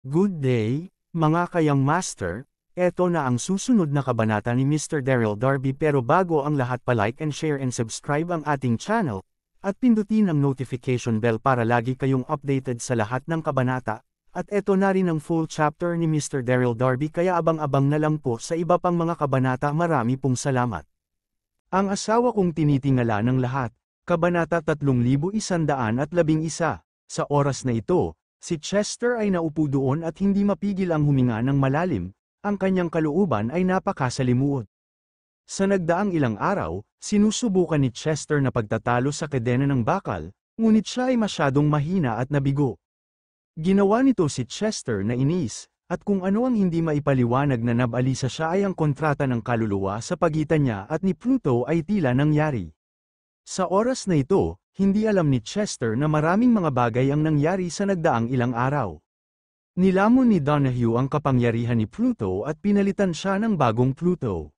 Good day, mga kayang master, eto na ang susunod na kabanata ni Mr. Daryl Darby pero bago ang lahat pa-like and share and subscribe ang ating channel, at pindutin ang notification bell para lagi kayong updated sa lahat ng kabanata, at eto na rin ang full chapter ni Mr. Daryl Darby kaya abang-abang na lang po sa iba pang mga kabanata. Marami pong salamat. Ang asawa kong tinitingala ng lahat, kabanata 3111, sa oras na ito, si Chester ay naupo doon at hindi mapigil ang huminga ng malalim, ang kanyang kalooban ay napakasalimuot. Sa nagdaang ilang araw, sinusubukan ni Chester na pagtatalo sa kadena ng bakal, ngunit siya ay masyadong mahina at nabigo. Ginawa nito si Chester na inis, at kung ano ang hindi maipaliwanag na nabalisa siya ay ang kontrata ng kaluluwa sa pagitan niya at ni Pluto ay tila nangyari. Sa oras na ito, hindi alam ni Chester na maraming mga bagay ang nangyari sa nagdaang ilang araw. Nilamon ni Donahue ang kapangyarihan ni Pluto at pinalitan siya ng bagong Pluto.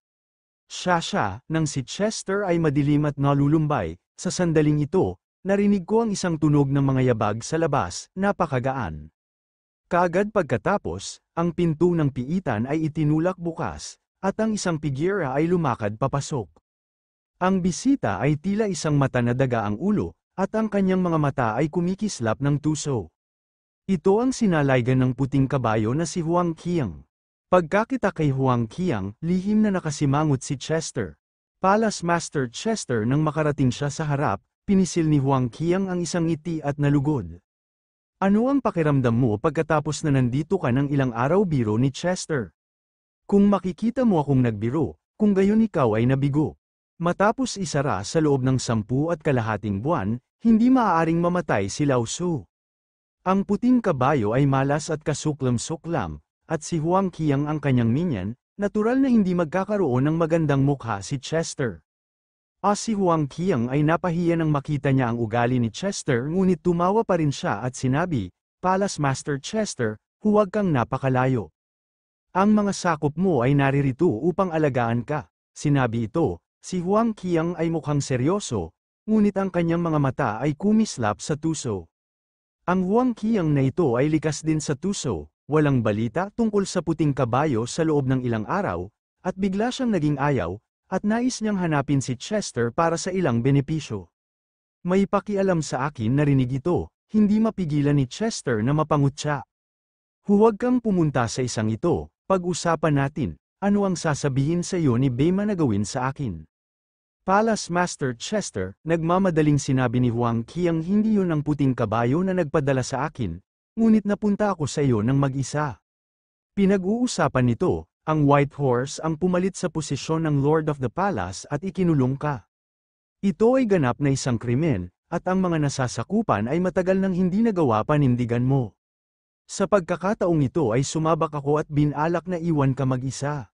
Siya, nang si Chester ay madilim at nalulumbay, sa sandaling ito, narinig ko ang isang tunog ng mga yabag sa labas, napakagaan. Kaagad pagkatapos, ang pinto ng piitan ay itinulak bukas, at ang isang pigira ay lumakad papasok. Ang bisita ay tila isang mata na daga ang ulo, at ang kanyang mga mata ay kumikislap ng tuso. Ito ang sinalaygan ng puting kabayo na si Huang Qiang. Pagkakita kay Huang Qiang, lihim na nakasimangot si Chester. Palace Master Chester nang makarating siya sa harap, pinisil ni Huang Qiang ang isang ngiti at nalugod. Ano ang pakiramdam mo pagkatapos na nandito ka ng ilang araw? Biro ni Chester. Kung makikita mo akong nagbiro, kung gayon ikaw ay nabigo. Matapos isara sa loob ng 10.5 buwan, hindi maaaring mamatay si Lao Su. Ang puting kabayo ay malas at kasuklam-suklam, at si Huang Qiang ang kanyang minion, natural na hindi magkakaroon ng magandang mukha si Chester. Si Huang Qiang ay napahiya nang makita niya ang ugali ni Chester ngunit tumawa pa rin siya at sinabi, Palace Master Chester, huwag kang napakalayo. Ang mga sakop mo ay naririto upang alagaan ka, sinabi ito. Si Huang Qiang ay mukhang seryoso, ngunit ang kanyang mga mata ay kumislap sa tuso. Ang Huang Qiang na ito ay likas din sa tuso, walang balita tungkol sa puting kabayo sa loob ng ilang araw, at bigla siyang naging ayaw, at nais niyang hanapin si Chester para sa ilang benepisyo. May pakialam sa akin narinig ito, hindi mapigilan ni Chester na mapangutya. Huwag kang pumunta sa isang ito, pag-usapan natin, ano ang sasabihin sa iyo ni Bema na gawin sa akin. Palace Master Chester, nagmamadaling sinabi ni Huang Qiang, hindi yun ang puting kabayo na nagpadala sa akin, ngunit napunta ako sa iyo ng mag-isa. Pinag-uusapan nito, ang White Horse ang pumalit sa posisyon ng Lord of the Palace at ikinulong ka. Ito ay ganap na isang krimen, at ang mga nasasakupan ay matagal nang hindi nagawa panindigan mo. Sa pagkakataong ito ay sumabak ako at binalak na iwan ka mag-isa.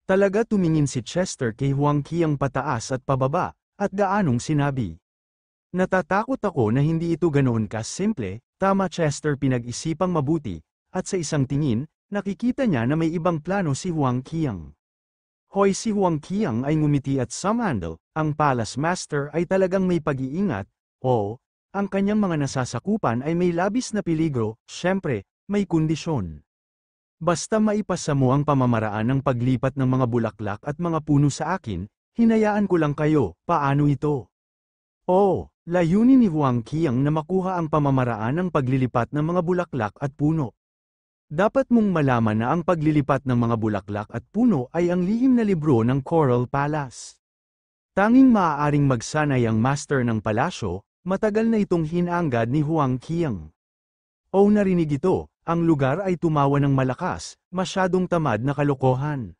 Talaga tumingin si Chester kay Huang Qiang pataas at pababa, at gaanong sinabi. Natatakot ako na hindi ito ganoon ka-simple, tama Chester pinag-isipang mabuti, at sa isang tingin, nakikita niya na may ibang plano si Huang Qiang. Hoy, si Huang Qiang ay ngumiti at sumandal, ang Palace Master ay talagang may pag-iingat, ang kanyang mga nasasakupan ay may labis na peligro, syempre, may kondisyon. Basta maipasa mo ang pamamaraan ng paglipat ng mga bulaklak at mga puno sa akin, hinayaan ko lang kayo, paano ito? Layunin ni Huang Qiang na makuha ang pamamaraan ng paglilipat ng mga bulaklak at puno. Dapat mong malaman na ang paglilipat ng mga bulaklak at puno ay ang lihim na libro ng Coral Palace. Tanging maaaring magsanay ang master ng palasyo, matagal na itong hinanggad ni Huang Qiang. Narinig ito. Ang lugar ay tumawa ng malakas, masyadong tamad na kalokohan.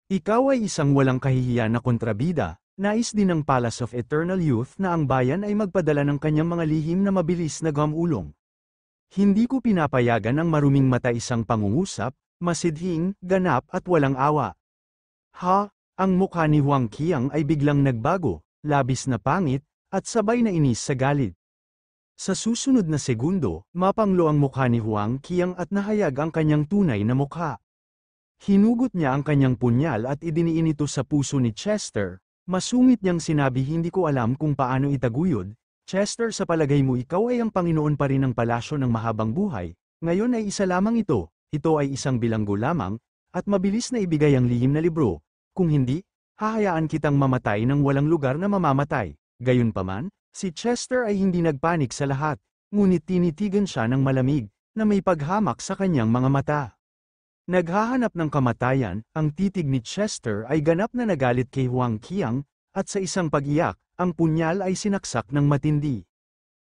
Ikaw ay isang walang kahihiyan na kontrabida, nais din ng Palace of Eternal Youth na ang bayan ay magpadala ng kanyang mga lihim na mabilis na gamulong. Hindi ko pinapayagan ang maruming mata isang pangungusap, masidhing, ganap at walang awa. Ang mukha ni Huang Qiang ay biglang nagbago, labis na pangit, at sabay na inis sa galit. Sa susunod na segundo, mapanglo ang mukha ni Huang Qiang at nahayag ang kanyang tunay na mukha. Hinugot niya ang kanyang punyal at idiniin ito sa puso ni Chester, masungit niyang sinabi, hindi ko alam kung paano itaguyod, Chester, sa palagay mo ikaw ay ang Panginoon pa rin ng palasyo ng mahabang buhay, Ngayon ay isa lamang ito ay isang bilanggo lamang, at mabilis na ibigay ang lihim na libro, kung hindi, hahayaan kitang mamatay ng walang lugar na mamamatay. Gayunpaman, si Chester ay hindi nagpanik sa lahat, ngunit tinitigan siya ng malamig, na may paghamak sa kanyang mga mata. Naghahanap ng kamatayan, ang titig ni Chester ay ganap na nagalit kay Huang Qiang, at sa isang pag-iyak, ang punyal ay sinaksak ng matindi.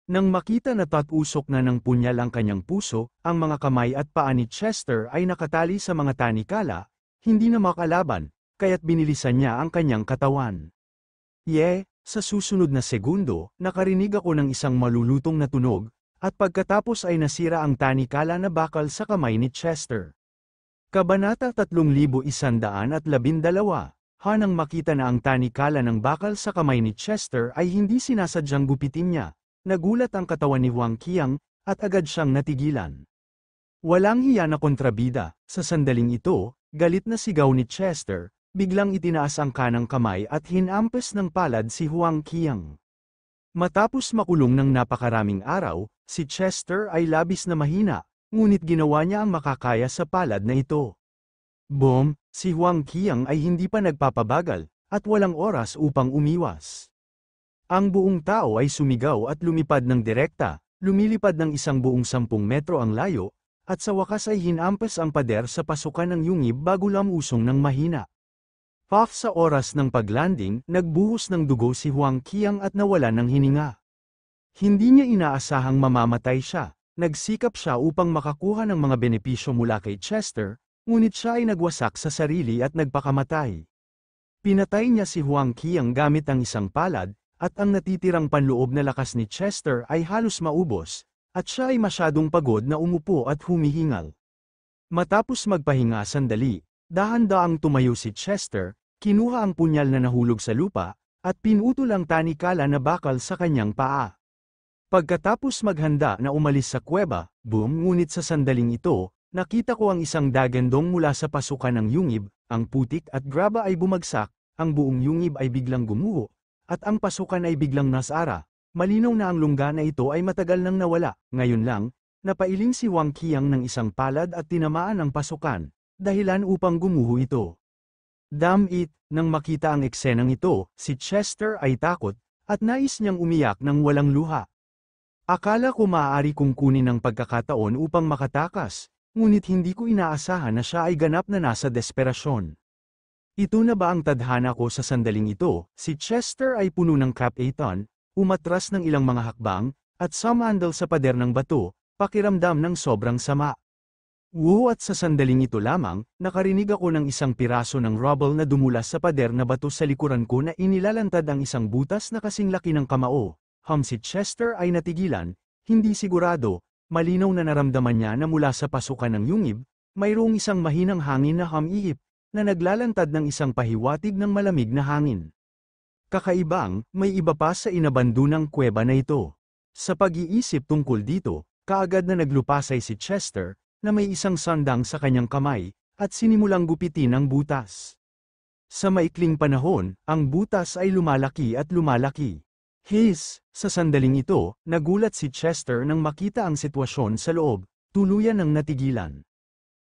Nang makita na tatusok na ng punyal ang kanyang puso, ang mga kamay at paa ni Chester ay nakatali sa mga tanikala, hindi na makalaban, kaya't binilisan niya ang kanyang katawan. Sa susunod na segundo, nakarinig ako ng isang malulutong na tunog, at pagkatapos ay nasira ang tanikala na bakal sa kamay ni Chester. Kabanata 3112. Nang makita na ang tanikala ng bakal sa kamay ni Chester ay hindi sinasadyang gupitin niya, nagulat ang katawan ni Huang Qiang, at agad siyang natigilan. Walang hiya na kontrabida, sa sandaling ito, galit na sigaw ni Chester, biglang itinaas ang kanang kamay at hinampas ng palad si Huang Qiang. Matapos makulong ng napakaraming araw, si Chester ay labis na mahina, ngunit ginawa niya ang makakaya sa palad na ito. Si Huang Qiang ay hindi pa nagpapabagal, at walang oras upang umiwas. Ang buong tao ay sumigaw at lumipad ng direkta, lumilipad ng 10 metro ang layo, at sa wakas ay hinampas ang pader sa pasukan ng yungib bago lamusong ng mahina. Sa oras ng paglanding, nagbuhos ng dugo si Huang Qiang at nawala ng hininga. Hindi niya inaasahang mamamatay siya, nagsikap siya upang makakuha ng mga benepisyo mula kay Chester, ngunit siya ay nagwasak sa sarili at nagpakamatay. Pinatay niya si Huang Qiang gamit ang isang palad, at ang natitirang panloob na lakas ni Chester ay halos maubos, at siya ay masyadong pagod na umupo at humihingal. Matapos magpahinga sandali, dahan-daang tumayo si Chester, kinuha ang punyal na nahulog sa lupa, at pinutol ang tanikala na bakal sa kanyang paa. Pagkatapos maghanda na umalis sa kuweba, ngunit sa sandaling ito, nakita ko ang isang dagandong mula sa pasukan ng yungib, ang putik at graba ay bumagsak, ang buong yungib ay biglang gumuho, at ang pasukan ay biglang nasara. Malinaw na ang lungga na ito ay matagal nang nawala. Ngayon lang, napailing si Huang Qiang ng isang palad at tinamaan ang pasukan, dahilan upang gumuho ito. Nang makita ang eksenang ito, si Chester ay takot, at nais niyang umiyak ng walang luha. Akala ko maaari kong kunin ang pagkakataon upang makatakas, ngunit hindi ko inaasahan na siya ay ganap na nasa desperasyon. Ito na ba ang tadhana ko sa sandaling ito? Si Chester ay puno ng kapaitan, umatras ng ilang mga hakbang, at sumandal sa pader ng bato, pakiramdam ng sobrang sama. At sa sandaling ito lamang, nakarinig ako ng isang piraso ng rubble na dumulas sa pader na bato sa likuran ko na inilalantad ang isang butas na kasing laki ng kamao. Si Chester ay natigilan, hindi sigurado, malinaw na naramdaman niya na mula sa pasukan ng yungib, mayroong isang mahinang hangin na ihip, na naglalantad ng isang pahiwatig ng malamig na hangin. Kakaibang, may iba pa sa inabandunang kuweba na ito. Sa pag-iisip tungkol dito, kaagad na naglupasay si Chester, na may isang sandang sa kanyang kamay, at sinimulang gupitin ang butas. Sa maikling panahon, ang butas ay lumalaki at lumalaki. Sa sandaling ito, nagulat si Chester nang makita ang sitwasyon sa loob, tuluyan ng natigilan.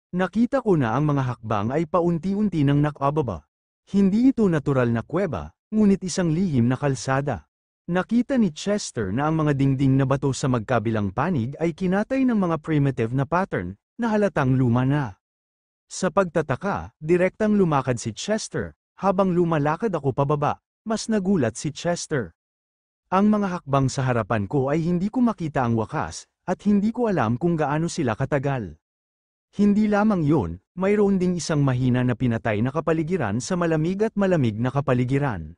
Nakita ko na ang mga hakbang ay paunti-unti nang nakababa. Hindi ito natural na kuweba, ngunit isang lihim na kalsada. Nakita ni Chester na ang mga dingding na bato sa magkabilang panig ay kinatay ng mga primitive na pattern, na halatang luma na. Sa pagtataka, direktang lumakad si Chester, habang lumalakad ako pababa, mas nagulat si Chester. Ang mga hakbang sa harapan ko ay hindi ko makita ang wakas, at hindi ko alam kung gaano sila katagal. Hindi lamang yun, mayroon ding isang mahina na pinatay na kapaligiran sa malamig at malamig na kapaligiran.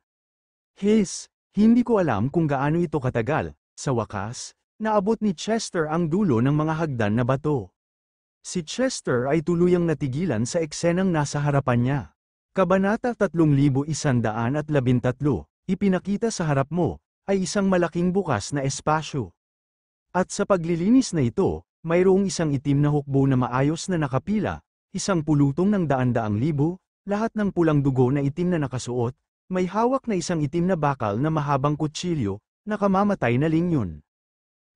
Hindi ko alam kung gaano ito katagal. Sa wakas, naabot ni Chester ang dulo ng mga hagdan na bato. Si Chester ay tuluyang natigilan sa eksenang nasa harapan niya. Kabanata 3113, ipinakita sa harap mo, ay isang malaking bukas na espasyo. At sa paglilinis na ito, mayroong isang itim na hukbo na maayos na nakapila, isang pulutong ng daan-daang libo, lahat ng pulang dugo na itim na nakasuot, may hawak na isang itim na bakal na mahabang kutsilyo, nakamamatay na lingyon.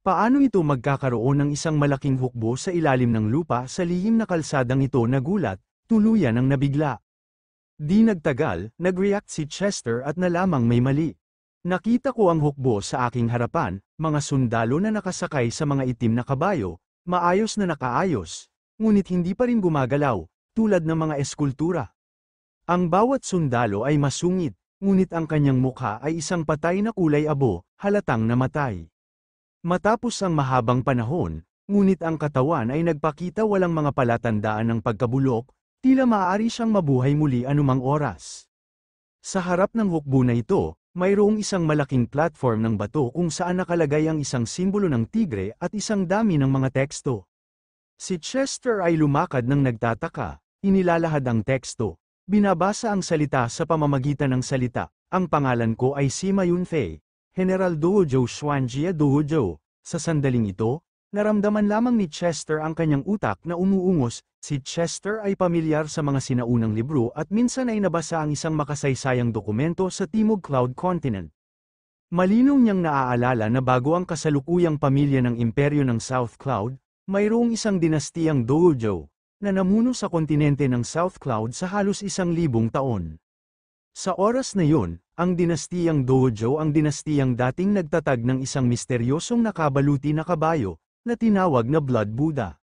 Paano ito magkakaroon ng isang malaking hukbo sa ilalim ng lupa sa lihim na kalsadang ito? Nagulat, tuluyan ang nabigla. Di nagtagal, nag-react si Chester at nalamang may mali. Nakita ko ang hukbo sa aking harapan, mga sundalo na nakasakay sa mga itim na kabayo, maayos na nakaayos, ngunit hindi pa rin gumagalaw, tulad ng mga eskultura. Ang bawat sundalo ay masungit, ngunit ang kanyang mukha ay isang patay na kulay abo, halatang namatay. Matapos ang mahabang panahon, ngunit ang katawan ay nagpakita walang mga palatandaan ng pagkabulok, tila maaari siyang mabuhay muli anumang oras. Sa harap ng hukbo na ito, mayroong isang malaking platform ng bato kung saan nakalagay ang isang simbolo ng tigre at isang dami ng mga teksto. Si Chester ay lumakad ng nagtataka, inilalahad ang teksto. Binabasa ang salita sa pamamagitan ng salita. Ang pangalan ko ay Sima Yunfei, General Dojo Xuanjia Dojo. Sa sandaling ito, naramdaman lamang ni Chester ang kanyang utak na umuungos. Si Chester ay pamilyar sa mga sinaunang libro at minsan ay nabasa ang isang makasaysayang dokumento sa Timog Cloud Continent. Malinaw niyang naaalala na bago ang kasalukuyang pamilya ng imperyo ng South Cloud, mayroong isang dinastiyang Dojo na namuno sa kontinente ng South Cloud sa halos 1,000 taon. Sa oras na yun, ang dinastiyang Dojo ang dinastiyang dating nagtatag ng isang misteryosong nakabaluti na kabayo, na tinawag na Blood Buddha.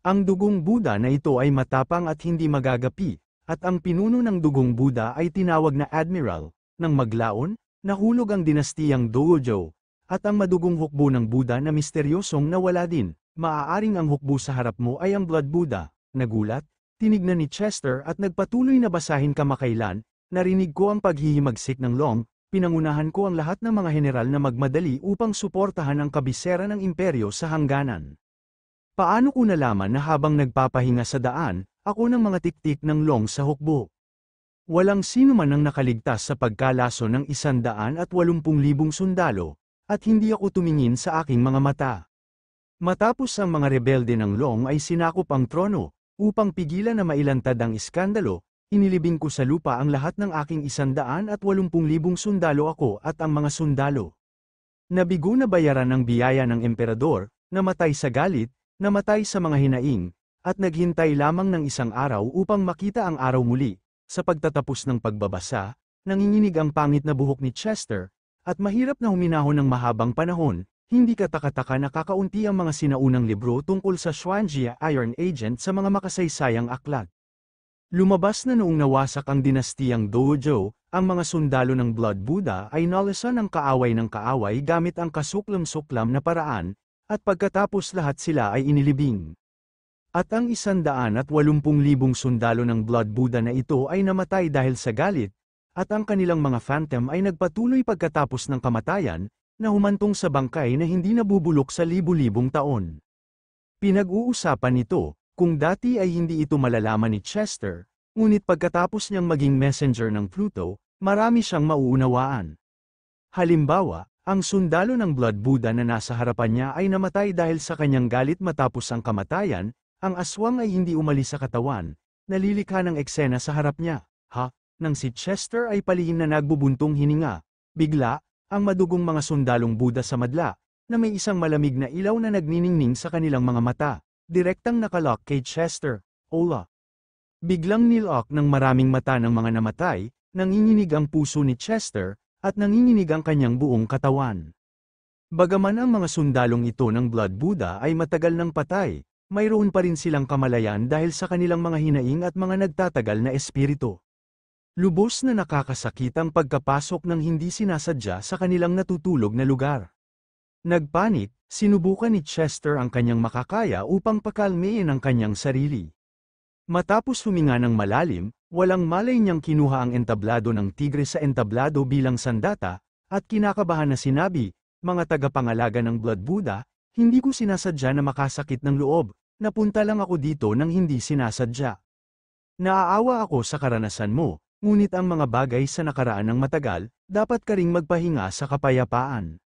Ang dugong Buddha na ito ay matapang at hindi magagapi, at ang pinuno ng dugong Buddha ay tinawag na Admiral. Nang maglaon, nahulog ang dinastiyang Dojo, at ang madugong hukbo ng Buddha na misteryosong nawala din. Maaaring ang hukbo sa harap mo ay ang Blood Buddha. Nagulat, tinignan ni Chester at nagpatuloy na basahin kamakailan. Narinig ko ang paghihimagsik ng Long, pinangunahan ko ang lahat ng mga general na magmadali upang suportahan ang kabisera ng imperyo sa hangganan. Paano ko nalaman na habang nagpapahinga sa daan, ako ng mga tiktik ng Long sa hukbo? Walang sino man ang nakaligtas sa pagkalaso ng 180,000 sundalo, at hindi ako tumingin sa aking mga mata. Matapos ang mga rebelde ng Long ay sinakop ang trono, upang pigilan na mailantad ang iskandalo, inilibing ko sa lupa ang lahat ng aking 180,000 sundalo ako at ang mga sundalo. Nabigo na bayaran ang biyaya ng emperador, namatay sa galit, namatay sa mga hinaing, at naghintay lamang ng isang araw upang makita ang araw muli. Sa pagtatapos ng pagbabasa, nanginginig ang pangit na buhok ni Chester, at mahirap na huminahon ng mahabang panahon. Hindi katakataka na kakaunti ang mga sinaunang libro tungkol sa Xuanjia Iron Agent sa mga makasaysayang aklat. Lumabas na noong nawasak ang dinastiyang Dojo, ang mga sundalo ng Blood Buddha ay nalisan ng kaaway gamit ang kasuklam-suklam na paraan, at pagkatapos lahat sila ay inilibing. At ang 180,000 sundalo ng Blood Buddha na ito ay namatay dahil sa galit, at ang kanilang mga phantom ay nagpatuloy pagkatapos ng kamatayan, na humantong sa bangkay na hindi nabubulok sa libu-libong taon. Pinag-uusapan nito, kung dati ay hindi ito malalaman ni Chester, ngunit pagkatapos niyang maging messenger ng Pluto, marami siyang mauunawaan. Halimbawa, ang sundalo ng Blood Buddha na nasa harapan niya ay namatay dahil sa kanyang galit matapos ang kamatayan, ang aswang ay hindi umalis sa katawan, nalilikha ng eksena sa harap niya. Nang si Chester ay palihim na nagbubuntong hininga, bigla, ang madugong mga sundalong Buddha sa madla, na may isang malamig na ilaw na nagniningning sa kanilang mga mata, direktang nakalock kay Chester. Ola. Biglang nilock ng maraming mata ng mga namatay, nanginginig ang puso ni Chester, at nanginginig ang kanyang buong katawan. Bagaman ang mga sundalong ito ng Blood Buddha ay matagal nang patay, mayroon pa rin silang kamalayan dahil sa kanilang mga hinaing at mga nagtatagal na espiritu. Lubos na nakakasakit ang pagkapasok ng hindi sinasadya sa kanilang natutulog na lugar. Nagpanik, sinubukan ni Chester ang kanyang makakaya upang pakalmein ang kanyang sarili. Matapos huminga ng malalim, walang malay niyang kinuha ang entablado ng tigre sa entablado bilang sandata, at kinakabahan na sinabi, "Mga tagapangalaga ng Blood Buddha, hindi ko sinasadya na makasakit ng loob, napunta lang ako dito nang hindi sinasadya. Naaawa ako sa karanasan mo. Ngunit ang mga bagay sa nakaraan ng matagal, dapat ka ring magpahinga sa kapayapaan."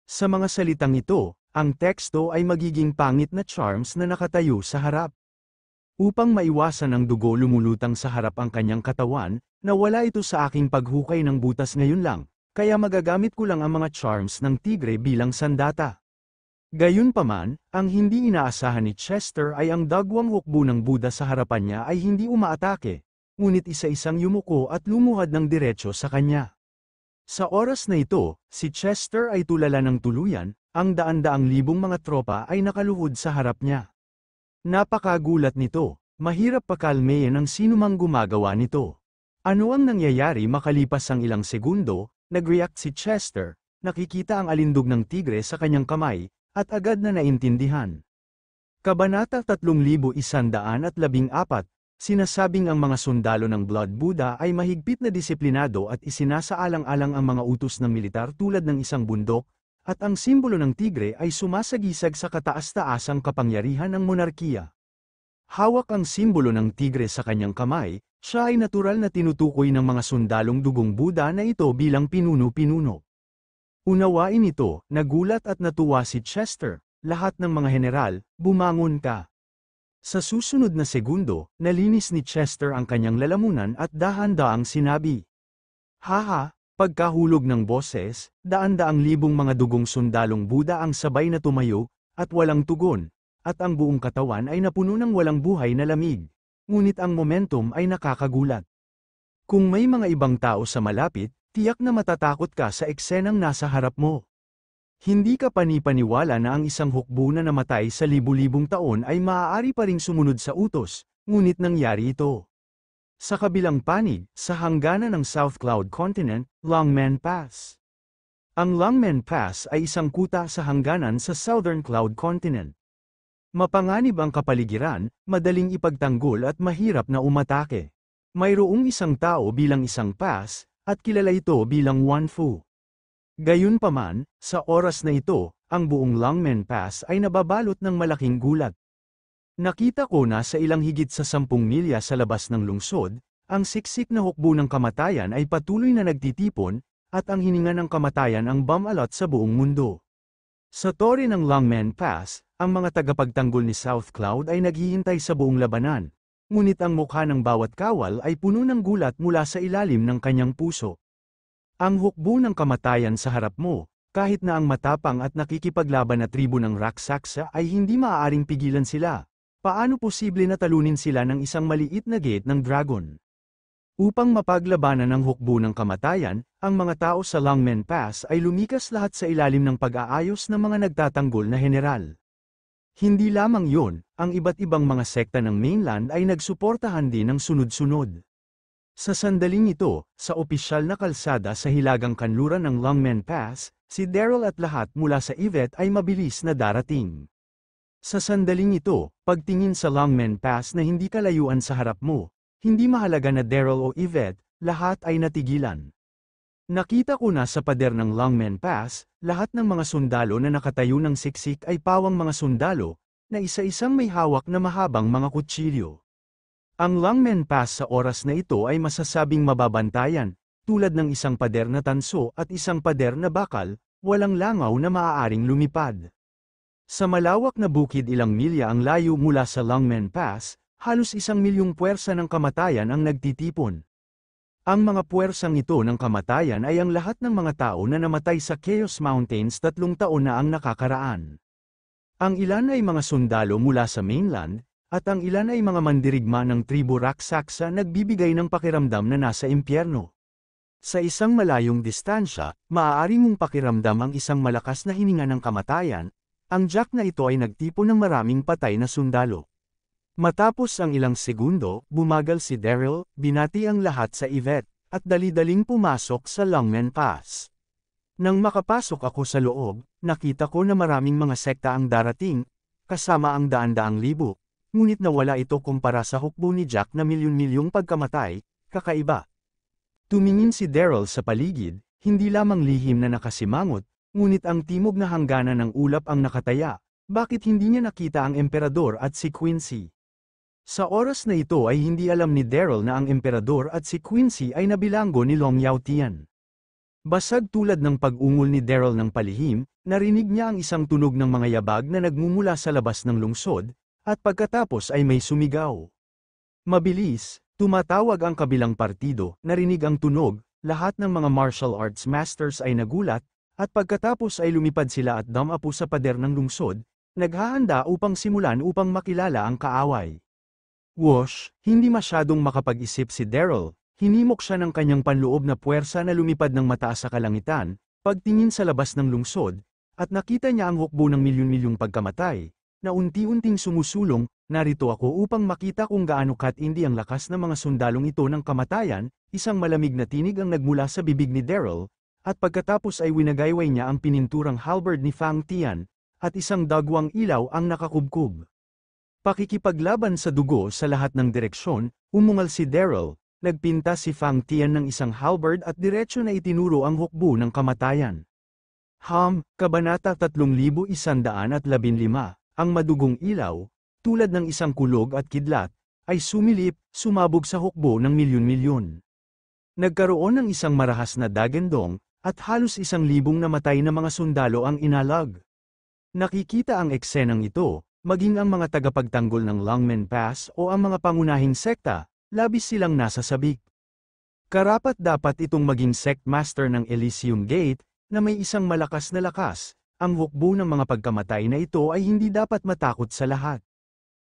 Sa mga salitang ito, ang teksto ay magiging pangit na charms na nakatayo sa harap. Upang maiwasan ang dugo lumulutang sa harap ang kanyang katawan, nawala ito sa aking paghukay ng butas ngayon lang, kaya magagamit ko lang ang mga charms ng tigre bilang sandata. Gayunpaman, ang hindi inaasahan ni Chester ay ang dagwang hukbo ng Buddha sa harapan niya ay hindi umaatake, ngunit isa-isang yumuko at lumuhad ng diretso sa kanya. Sa oras na ito, si Chester ay tulala ng tuluyan, ang daan-daang libong mga tropa ay nakaluhod sa harap niya. Napakagulat nito, mahirap pakalmeyin ang sinumang gumagawa nito. Ano ang nangyayari makalipas ang ilang segundo, nag-react si Chester, nakikita ang alindog ng tigre sa kanyang kamay, at agad na naintindihan. Kabanata 3114, sinasabing ang mga sundalo ng Blood Buddha ay mahigpit na disiplinado at isinasaalang-alang ang mga utos ng militar tulad ng isang bundok, at ang simbolo ng tigre ay sumasagisag sa kataas-taasang kapangyarihan ng monarkiya. Hawak ang simbolo ng tigre sa kanyang kamay, siya ay natural na tinutukoy ng mga sundalong dugong Buddha na ito bilang pinuno-pinuno. Unawain ito, nagulat at natuwa si Chester, lahat ng mga general, bumangon ka. Sa susunod na segundo, nalinis ni Chester ang kanyang lalamunan at dahan-daang sinabi. Haha, pagkahulog ng boses, daan-daang libong mga dugong sundalong Buddha ang sabay na tumayo, at walang tugon, at ang buong katawan ay napuno ng walang buhay na lamig. Ngunit ang momentum ay nakakagulat. Kung may mga ibang tao sa malapit, tiyak na matatakot ka sa eksenang nasa harap mo. Hindi ka panipaniwala na ang isang hukbo na namatay sa libu-libong taon ay maaari pa ring sumunod sa utos, ngunit nangyari ito. Sa kabilang panig, sa hangganan ng South Cloud Continent, Longmen Pass. Ang Longmen Pass ay isang kuta sa hangganan sa Southern Cloud Continent. Mapanganib ang kapaligiran, madaling ipagtanggol at mahirap na umatake. Mayroong isang tao bilang isang pass, at kilala ito bilang Wanfu. Gayunpaman, sa oras na ito, ang buong Longmen Pass ay nababalot ng malaking gulat. Nakita ko na sa ilang higit sa 10 milya sa labas ng lungsod, ang siksik na hukbo ng kamatayan ay patuloy na nagtitipon, at ang hininga ng kamatayan ang bumalot sa buong mundo. Sa tore ng Longmen Pass, ang mga tagapagtanggol ni South Cloud ay naghihintay sa buong labanan, ngunit ang mukha ng bawat kawal ay puno ng gulat mula sa ilalim ng kanyang puso. Ang hukbo ng kamatayan sa harap mo, kahit na ang matapang at nakikipaglaban na tribo ng Raksasa ay hindi maaaring pigilan sila. Paano posible na talunin sila ng isang maliit na gate ng dragon? Upang mapaglabanan ang hukbo ng kamatayan, ang mga tao sa Longmen Pass ay lumikas lahat sa ilalim ng pag-aayos ng mga nagtatanggol na general. Hindi lamang yon, ang iba't ibang mga sekta ng mainland ay nagsuportahan din ng sunod-sunod. Sa sandaling ito, sa opisyal na kalsada sa hilagang kanluran ng Longmen Pass, si Daryl at lahat mula sa Yvette ay mabilis na darating. Sa sandaling ito, pagtingin sa Longmen Pass na hindi kalayuan sa harap mo, hindi mahalaga na Daryl o Yvette, lahat ay natigilan. Nakita ko na sa pader ng Longmen Pass, lahat ng mga sundalo na nakatayo ng siksik ay pawang mga sundalo, na isa-isang may hawak na mahabang mga kutsilyo. Ang Longmen Pass sa oras na ito ay masasabing mababantayan, tulad ng isang pader na tanso at isang pader na bakal, walang langaw na maaaring lumipad. Sa malawak na bukid ilang milya ang layo mula sa Longmen Pass, halos 1,000,000 puwersa ng kamatayan ang nagtitipon. Ang mga puwersang ito ng kamatayan ay ang lahat ng mga tao na namatay sa Chaos Mountains 3 taon na ang nakakaraan. Ang ilan ay mga sundalo mula sa mainland, at ang ilan ay mga mandirigma ng tribo Raksasa nagbibigay ng pakiramdam na nasa impyerno. Sa isang malayong distansya, maaari mong pakiramdam ang isang malakas na hininga ng kamatayan, ang jack na ito ay nagtipon ng maraming patay na sundalo. Matapos ang ilang segundo, bumagal si Daryl, binati ang lahat sa Yvette, at dali-daling pumasok sa Longmen Pass. Nang makapasok ako sa loob, nakita ko na maraming mga sekta ang darating, kasama ang daan-daang libo, ngunit nawala ito kumpara sa hukbo ni Jack na milyon-milyong pagkamatay, kakaiba. Tumingin si Daryl sa paligid, hindi lamang lihim na nakasimangot, ngunit ang timog na hangganan ng ulap ang nakataya, bakit hindi niya nakita ang emperador at si Quincy? Sa oras na ito ay hindi alam ni Daryl na ang emperador at si Quincy ay nabilanggo ni Long Yaotian. Basag tulad ng pag-ungol ni Daryl ng palihim, narinig niya ang isang tunog ng mga yabag na nagmumula sa labas ng lungsod, at pagkatapos ay may sumigaw. Mabilis, tumatawag ang kabilang partido, narinig ang tunog, lahat ng mga martial arts masters ay nagulat, at pagkatapos ay lumipad sila at dumapo sa pader ng lungsod, naghahanda upang simulan upang makilala ang kaaway. Whoosh, hindi masyadong makapag-isip si Daryl, hinimok siya ng kanyang panloob na puwersa na lumipad ng mataas sa kalangitan, pagtingin sa labas ng lungsod, at nakita niya ang hukbo ng milyon-milyong pagkamatay, na unti-unting sumusulong. Narito ako upang makita kung gaano katindi ang lakas ng mga sundalong ito ng kamatayan. Isang malamig na tinig ang nagmula sa bibig ni Daryl, at pagkatapos ay winagayway niya ang pininturang halberd ni Fang Tian, at isang dagwang ilaw ang nakakubkob. Pakikipaglaban sa dugo sa lahat ng direksyon, umungal si Daryl, nagpinta si Fang Tian ng isang halberd at diretsyo na itinuro ang hukbo ng kamatayan. Kabanata 3115, ang madugong ilaw, tulad ng isang kulog at kidlat, ay sumilip, sumabog sa hukbo ng milyon-milyon. Nagkaroon ng isang marahas na dagandong, at halos 1,000 namatay na mga sundalo ang inalag. Nakikita ang eksenang ito, maging ang mga tagapagtanggol ng Longmen Pass o ang mga pangunahing sekta, labis silang nasa sabik. Karapat-dapat itong maging sect master ng Elysium Gate, na may isang malakas na lakas. Ang hukbo ng mga pagkamatay na ito ay hindi dapat matakot sa lahat.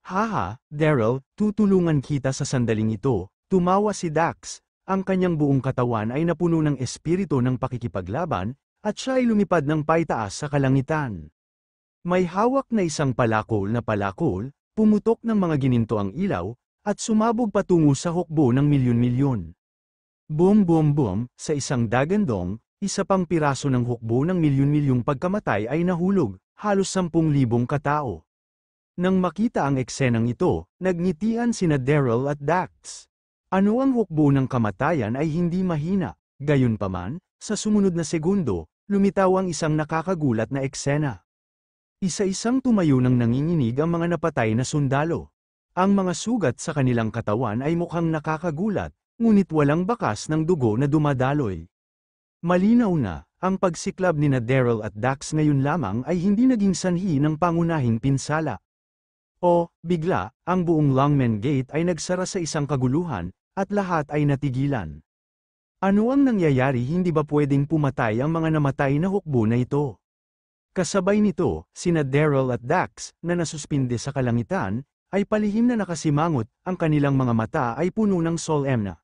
Haha, Daryl, tutulungan kita sa sandaling ito, tumawa si Dax. Ang kanyang buong katawan ay napuno ng espiritu ng pakikipaglaban, at siya ay lumipad ng paitaas sa kalangitan. May hawak na isang palakol, pumutok ng mga gininto ang ilaw, at sumabog patungo sa hukbo ng milyon-milyon. Boom boom boom, sa isang dagandong, isa pang piraso ng hukbo ng milyon-milyong pagkamatay ay nahulog, halos 10,000 katao. Nang makita ang eksenang ito, nagngitian sina Daryl at Dax. Ano ang hukbo ng kamatayan ay hindi mahina, gayunpaman, sa sumunod na segundo, lumitaw ang isang nakakagulat na eksena. Isa-isang tumayo ng nanginginig ang mga napatay na sundalo. Ang mga sugat sa kanilang katawan ay mukhang nakakagulat, ngunit walang bakas ng dugo na dumadaloy. Malinaw na, ang pagsiklab ni Daryl at Dax ngayon lamang ay hindi naging sanhi ng pangunahing pinsala. Bigla, ang buong Longmen Gate ay nagsara sa isang kaguluhan, at lahat ay natigilan. Ano ang nangyayari? Hindi ba pwedeng pumatay ang mga namatay na hukbo na ito? Kasabay nito, sina Daryl at Dax, na nasuspinde sa kalangitan, ay palihim na nakasimangot, ang kanilang mga mata ay puno ng solemna.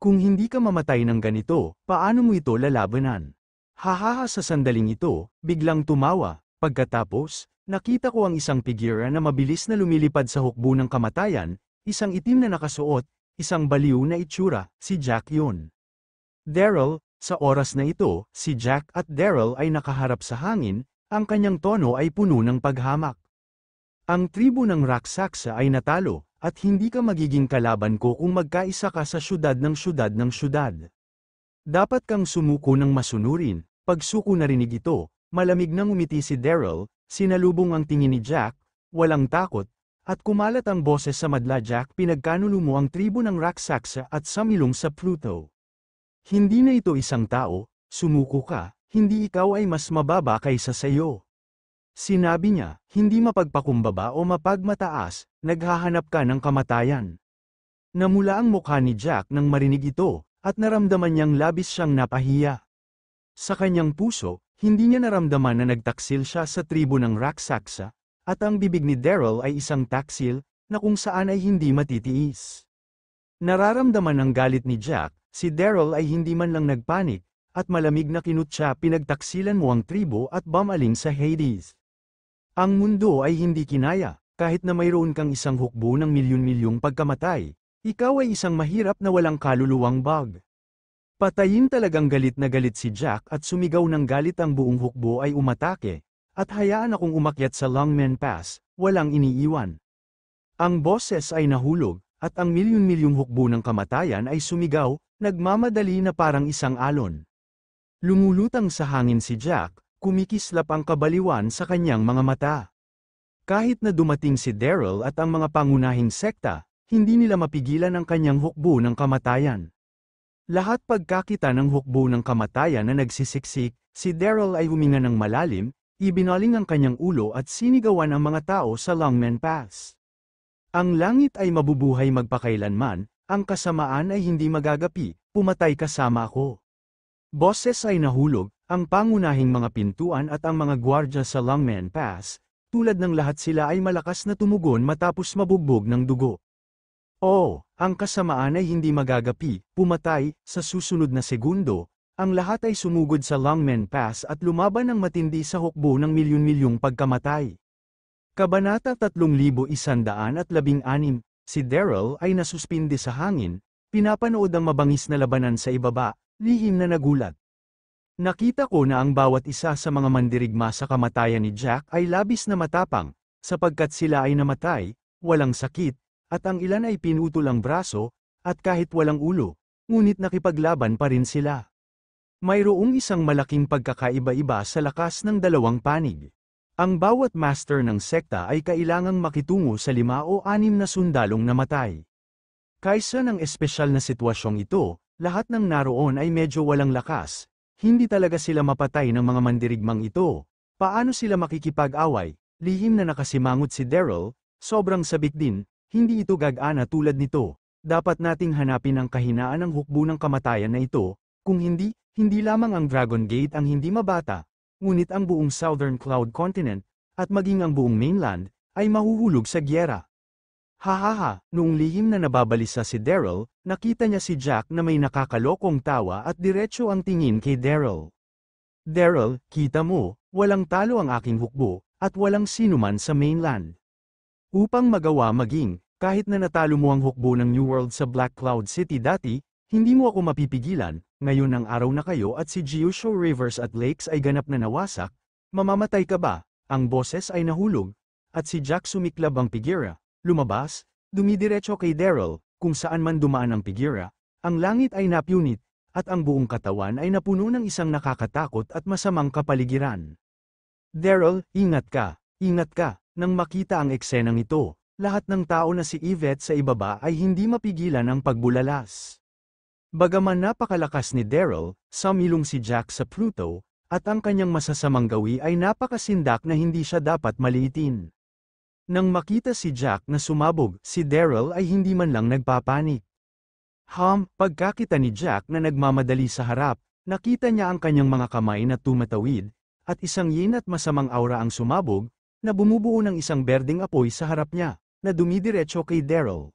Kung hindi ka mamatay ng ganito, paano mo ito lalabanan? Hahaha, sa sandaling ito, biglang tumawa, pagkatapos, nakita ko ang isang figura na mabilis na lumilipad sa hukbo ng kamatayan, isang itim na nakasuot, isang baliw na itsura, si Jack yun. Daryl, sa oras na ito, si Jack at Daryl ay nakaharap sa hangin, ang kanyang tono ay puno ng paghamak. Ang tribo ng Raksasa ay natalo, at hindi ka magiging kalaban ko kung magkaisa ka sa syudad ng syudad. Dapat kang sumuko ng masunurin. Pagsuko narinig ito, malamig nang umiti si Daryl, sinalubong ang tingin ni Jack, walang takot, at kumalat ang boses sa madla. Jack, pinagkanulo mo ang tribo ng Raksasa at sumilong sa Pluto. Hindi na ito isang tao, sumuko ka, hindi ikaw ay mas mababa kaysa sa iyo. Sinabi niya, hindi mapagpakumbaba o mapagmataas, naghahanap ka ng kamatayan. Namula ang mukha ni Jack nang marinig ito, at naramdaman niyang labis siyang napahiya. Sa kanyang puso, hindi niya naramdaman na nagtaksil siya sa tribo ng Raksasa, at ang bibig ni Daryl ay isang taksil, na kung saan ay hindi matitiis. Nararamdaman ang galit ni Jack, si Daryl ay hindi man lang nagpanik, at malamig na kinutya. Pinagtaksilan mo ang tribo at bumaling sa Hades. Ang mundo ay hindi kinaya, kahit na mayroon kang isang hukbo ng milyon-milyong pagkamatay, ikaw ay isang mahirap na walang kaluluwang bug. Patayin. Talagang galit na galit si Jack at sumigaw ng galit. Ang buong hukbo ay umatake, at hayaan akong umakyat sa Longmen Pass, walang iniiwan. Ang boses ay nahulog, at ang milyon-milyong hukbo ng kamatayan ay sumigaw, nagmamadali na parang isang alon. Lumulutang sa hangin si Jack, kumikislap ang kabaliwan sa kanyang mga mata. Kahit na dumating si Daryl at ang mga pangunahing sekta, hindi nila mapigilan ang kanyang hukbo ng kamatayan. Lahat pagkakita ng hukbo ng kamatayan na nagsisiksik, si Daryl ay huminga ng malalim, ibinaling ang kanyang ulo at sinigawan ang mga tao sa Longmen Pass. Ang langit ay mabubuhay magpakailanman, ang kasamaan ay hindi magagapi, pumatay kasama ako. Boses ay nahulog, Ang pangunahing mga pintuan at ang mga gwardya sa Longmen Pass, tulad ng lahat sila ay malakas na tumugon matapos mabugbog ng dugo. Oo, ang kasamaan ay hindi magagapi, pumatay, sa susunod na segundo, ang lahat ay sumugod sa Longmen Pass at lumaban ng matindi sa hukbo ng milyon-milyong pagkamatay. Kabanata 3116, si Daryl ay nasuspindi sa hangin, pinapanood ang mabangis na labanan sa ibaba, lihim na nagulat. Nakita ko na ang bawat isa sa mga mandirigma sa kamatayan ni Jack ay labis na matapang, sapagkat sila ay namatay, walang sakit, at ang ilan ay pinutol ang braso, at kahit walang ulo, ngunit nakipaglaban pa rin sila. Mayroong isang malaking pagkakaiba-iba sa lakas ng dalawang panig. Ang bawat master ng sekta ay kailangang makitungo sa 5 o 6 na sundalong namatay. Kaysa ng espesyal na sitwasyong ito, lahat ng naroon ay medyo walang lakas. Hindi talaga sila mapatay ng mga mandirigmang ito. Paano sila makikipag-away? Lihim na nakasimangot si Daryl, sobrang sabik din, hindi ito gagana tulad nito. Dapat nating hanapin ang kahinaan ng hukbo ng kamatayan na ito, kung hindi, hindi lamang ang Dragon Gate ang hindi mabata, ngunit ang buong Southern Cloud Continent, at maging ang buong mainland, ay mahuhulog sa gyera. Hahaha, noong lihim na nababalisa si Daryl, nakita niya si Jack na may nakakalokong tawa at diretso ang tingin kay Daryl. Daryl, kita mo, walang talo ang aking hukbo, at walang sinuman sa mainland. Upang magawa maging, kahit na natalo mo ang hukbo ng New World sa Black Cloud City dati, hindi mo ako mapipigilan, ngayon ang araw na kayo at si Gyusho Rivers at Lakes ay ganap na nawasak, mamamatay ka ba? Ang boses ay nahulog, at si Jack sumiklab ang pigira, lumabas, dumidiretso kay Daryl, kung saan man dumaan ang pigira, ang langit ay napunit, at ang buong katawan ay napuno ng isang nakakatakot at masamang kapaligiran. Daryl, ingat ka, nang makita ang eksenang ito, lahat ng tao na si Yvette sa ibaba ay hindi mapigilan ang pagbulalas. Bagaman napakalakas ni Daryl, sumilong si Jack sa Pluto, at ang kanyang masasamang gawi ay napakasindak na hindi siya dapat maliitin. Nang makita si Jack na sumabog, si Daryl ay hindi man lang nagpapanik. Pagkakita ni Jack na nagmamadali sa harap, nakita niya ang kanyang mga kamay na tumatawid, at isang yin at masamang aura ang sumabog, na bumubuo ng isang berdeng apoy sa harap niya, na dumidiretso kay Daryl.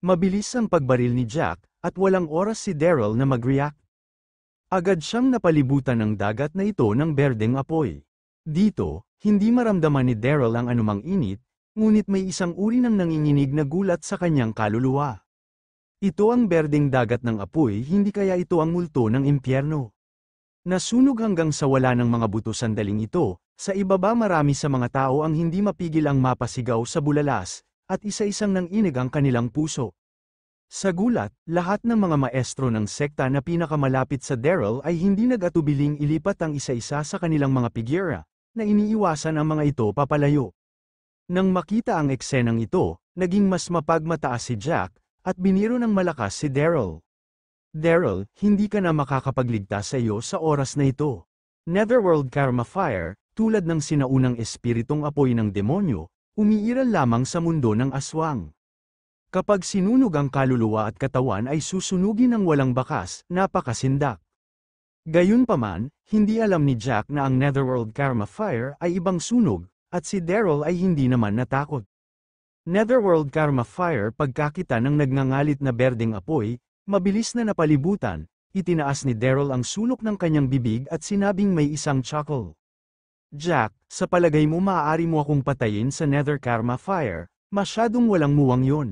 Mabilis ang pagbaril ni Jack, at walang oras si Daryl na mag-react. Agad siyang napalibutan ng dagat na ito ng berdeng apoy. Dito, hindi maramdaman ni Daryl ang anumang init, ngunit may isang uri ng nanginginig na gulat sa kanyang kaluluwa. Ito ang berdeng dagat ng apoy, hindi kaya ito ang multo ng impyerno. Nasunog hanggang sa wala ng mga buto sandaling ito, sa ibaba marami sa mga tao ang hindi mapigil ang mapasigaw sa bulalas, at isa-isang nanginig ang kanilang puso. Sa gulat, lahat ng mga maestro ng sekta na pinakamalapit sa Daryl ay hindi nag-atubiling ilipat ang isa-isa sa kanilang mga pigira, na iniiwasan ang mga ito papalayo. Nang makita ang eksenang ito, naging mas mapagmataas si Jack, at biniro ng malakas si Daryl. Daryl, hindi ka na makakapagligtas sa iyo sa oras na ito. Netherworld Karma Fire, tulad ng sinaunang espiritong apoy ng demonyo, umiiral lamang sa mundo ng aswang. Kapag sinunog ang kaluluwa at katawan ay susunugin ng walang bakas, napakasindak. Gayunpaman, hindi alam ni Jack na ang Netherworld Karma Fire ay ibang sunog, at si Daryl ay hindi naman natakot. Netherworld Karma Fire pagkakita ng nagngangalit na berdeng apoy, mabilis na napalibutan, itinaas ni Daryl ang sulok ng kanyang bibig at sinabing may isang chuckle. Jack, sa palagay mo maaari mo akong patayin sa Nether Karma Fire, masyadong walang muwang yon.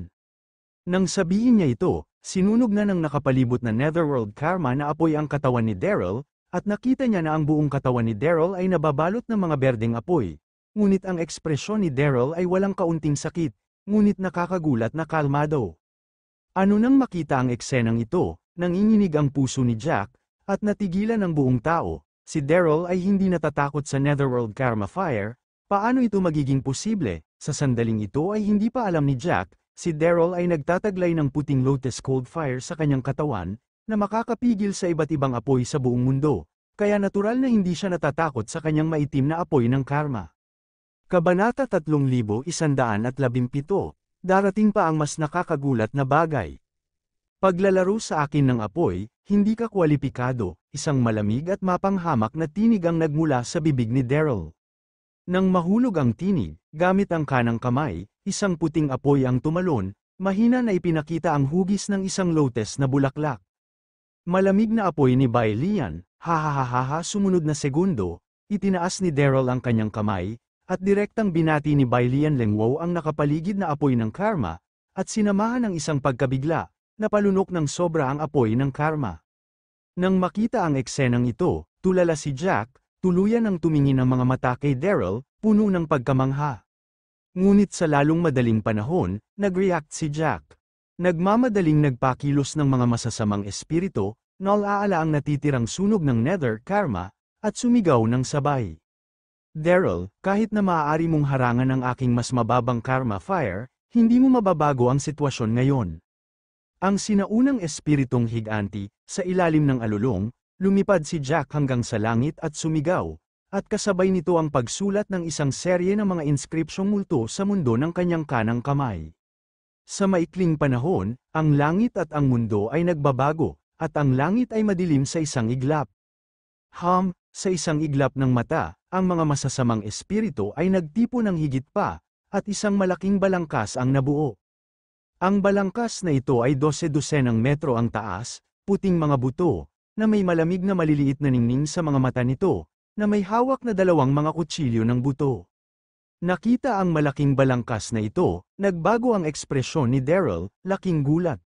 Nang sabihin niya ito, sinunog na ng nakapalibot na Netherworld Karma na apoy ang katawan ni Daryl, at nakita niya na ang buong katawan ni Daryl ay nababalot ng mga berdeng apoy. Ngunit ang ekspresyon ni Daryl ay walang kaunting sakit, ngunit nakakagulat na kalmado. Ano nang makita ang eksenang ito, nanginginig ang puso ni Jack, at natigilan ng buong tao, si Daryl ay hindi natatakot sa Netherworld Karma Fire. Paano ito magiging posible? Sa sandaling ito ay hindi pa alam ni Jack, si Daryl ay nagtataglay ng puting Lotus Cold Fire sa kanyang katawan, na makakapigil sa iba't ibang apoy sa buong mundo, kaya natural na hindi siya natatakot sa kanyang maitim na apoy ng karma. Kabanata 3117, darating pa ang mas nakakagulat na bagay. Paglalaro sa akin ng apoy, hindi ka kwalipikado, isang malamig at mapanghamak na tinig ang nagmula sa bibig ni Daryl. Nang mahulog ang tinig, gamit ang kanang kamay, isang puting apoy ang tumalon, mahina na ipinakita ang hugis ng isang lotus na bulaklak. Malamig na apoy ni Bailian, hahahaha sumunod na segundo, itinaas ni Daryl ang kanyang kamay, at direktang binati ni Bailian Lengwo ang nakapaligid na apoy ng karma, at sinamahan ng isang pagkabigla, na palunok ng sobra ang apoy ng karma. Nang makita ang eksenang ito, tulala si Jack, tuluyan ang tumingin ang mga mata kay Daryl, puno ng pagkamangha. Ngunit sa lalong madaling panahon, nag-react si Jack. Nagmamadaling nagpakilos ng mga masasamang espiritu, nalaala ang natitirang sunog ng nether karma, at sumigaw ng sabay. Daryl, kahit na maaari mong harangan ang aking mas mababang karma fire, hindi mo mababago ang sitwasyon ngayon. Ang sinaunang espiritong higanti, sa ilalim ng alulong, lumipad si Jack hanggang sa langit at sumigaw, at kasabay nito ang pagsulat ng isang serye ng mga inskripsyong multo sa mundo ng kanyang kanang kamay. Sa maikling panahon, ang langit at ang mundo ay nagbabago, at ang langit ay madilim sa isang iglap. Sa isang iglap ng mata, ang mga masasamang espiritu ay nagtipo ng higit pa, at isang malaking balangkas ang nabuo. Ang balangkas na ito ay 12 metro ang taas, puting mga buto, na may malamig na maliliit na ningning sa mga mata nito, na may hawak na dalawang mga kutsilyo ng buto. Nakita ang malaking balangkas na ito, nagbago ang ekspresyon ni Daryl, laking gulat.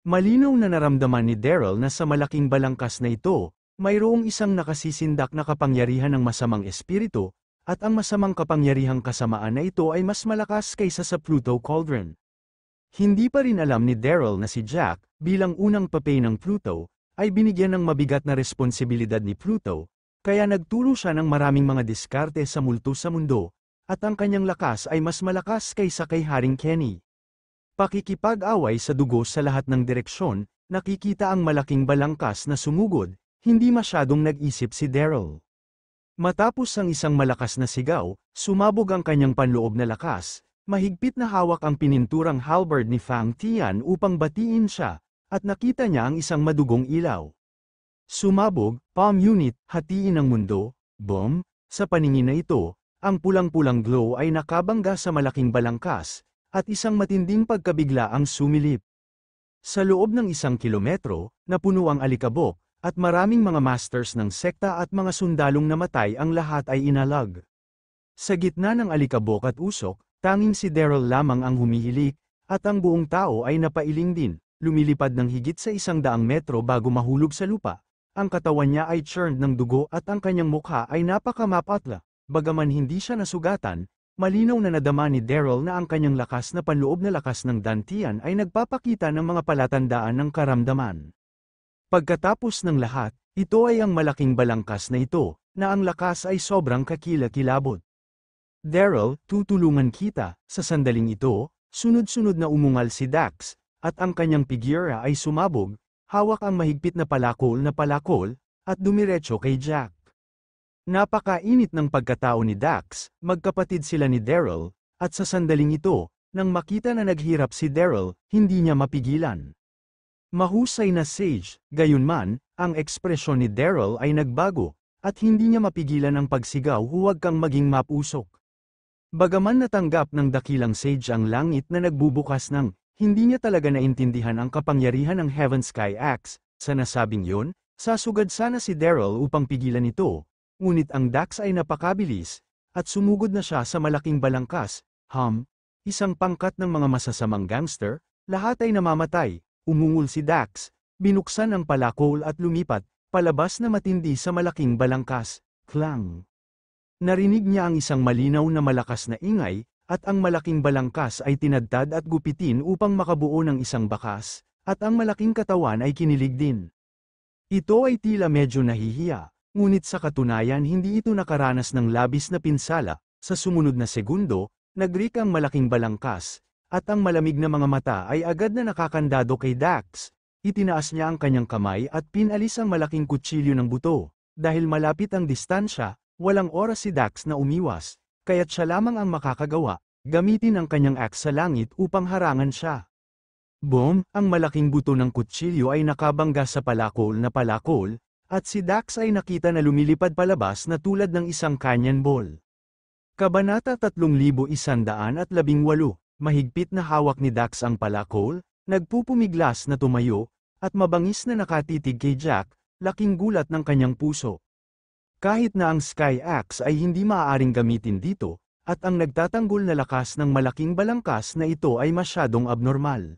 Malinaw na naramdaman ni Daryl na sa malaking balangkas na ito, mayroong isang nakasisindak na kapangyarihan ng masamang espiritu, at ang masamang kapangyarihang kasamaan na ito ay mas malakas kaysa sa Pluto Cauldron. Hindi pa rin alam ni Daryl na si Jack, bilang unang papay ng Pluto, ay binigyan ng mabigat na responsibilidad ni Pluto, kaya nagturo siya ng maraming mga diskarte sa multo sa mundo, at ang kanyang lakas ay mas malakas kaysa kay Haring Kenny. Pakikipag-away sa dugo sa lahat ng direksyon, nakikita ang malaking balangkas na sumugod, hindi masyadong nag-isip si Daryl. Matapos ang isang malakas na sigaw, sumabog ang kanyang panloob na lakas, mahigpit na hawak ang pininturang halberd ni Fang Tian upang batiin siya, at nakita niya ang isang madugong ilaw. Sumabog, palm unit, hatiin ang mundo, boom, sa paningin na ito, ang pulang-pulang glow ay nakabangga sa malaking balangkas, at isang matinding pagkabigla ang sumilip. Sa loob ng 1 kilometro, napuno ang alikabok, at maraming mga masters ng sekta at mga sundalong namatay ang lahat ay inalag. Sa gitna ng alikabok at usok, tanging si Daryl lamang ang humihilik, at ang buong tao ay napailing din. Lumilipad ng higit sa 100 metro bago mahulog sa lupa. Ang katawan niya ay churned ng dugo at ang kanyang mukha ay napakamapatla. Bagaman hindi siya nasugatan, malinaw na nadama ni Daryl na ang kanyang lakas na panloob na lakas ng dantian ay nagpapakita ng mga palatandaan ng karamdaman. Pagkatapos ng lahat, ito ay ang malaking balangkas na ito, na ang lakas ay sobrang kakilakilabot. Daryl, tutulungan kita, sa sandaling ito, sunod-sunod na umungal si Dax, at ang kanyang figura ay sumabog, hawak ang mahigpit na palakol, at dumiretso kay Jack. Napakainit ng pagkatao ni Dax, magkapatid sila ni Daryl, at sa sandaling ito, nang makita na naghirap si Daryl, hindi niya mapigilan. Mahusay na sage, gayunman, ang ekspresyon ni Daryl ay nagbago, at hindi niya mapigilan ang pagsigaw, huwag kang maging mapusok. Bagaman natanggap ng dakilang sage ang langit na nagbubukas ng, hindi niya talaga naintindihan ang kapangyarihan ng Heaven Sky Axe, sa nasabing yun, sasugad sana si Daryl upang pigilan ito, ngunit ang Dax ay napakabilis, at sumugod na siya sa malaking balangkas, isang pangkat ng mga masasamang gangster, lahat ay namamatay, umungol si Dax, binuksan ang palakol at lumipat, palabas na matindi sa malaking balangkas, clang. Narinig niya ang isang malinaw na malakas na ingay, at ang malaking balangkas ay tinadtad at gupitin upang makabuo ng isang bakas, at ang malaking katawan ay kinilig din. Ito ay tila medyo nahihiya, ngunit sa katunayan hindi ito nakaranas ng labis na pinsala. Sa sumunod na segundo, nagrik ang malaking balangkas, at ang malamig na mga mata ay agad na nakakandado kay Dax. Itinaas niya ang kanyang kamay at pinalis ang malaking kutsilyo ng buto. Dahil malapit ang distansya, walang oras si Dax na umiwas. Kaya't siya lamang ang makakagawa, gamitin ang kanyang axe sa langit upang harangan siya. Boom! Ang malaking buto ng kutsilyo ay nakabangga sa palakol, At si Dax ay nakita na lumilipad palabas na tulad ng isang cannonball. Kabanata 3118, mahigpit na hawak ni Dax ang palakol, nagpupumiglas na tumayo, at mabangis na nakatitig kay Jack, laking gulat ng kanyang puso. Kahit na ang Sky Axe ay hindi maaaring gamitin dito, at ang nagtatanggol na lakas ng malaking balangkas na ito ay masyadong abnormal.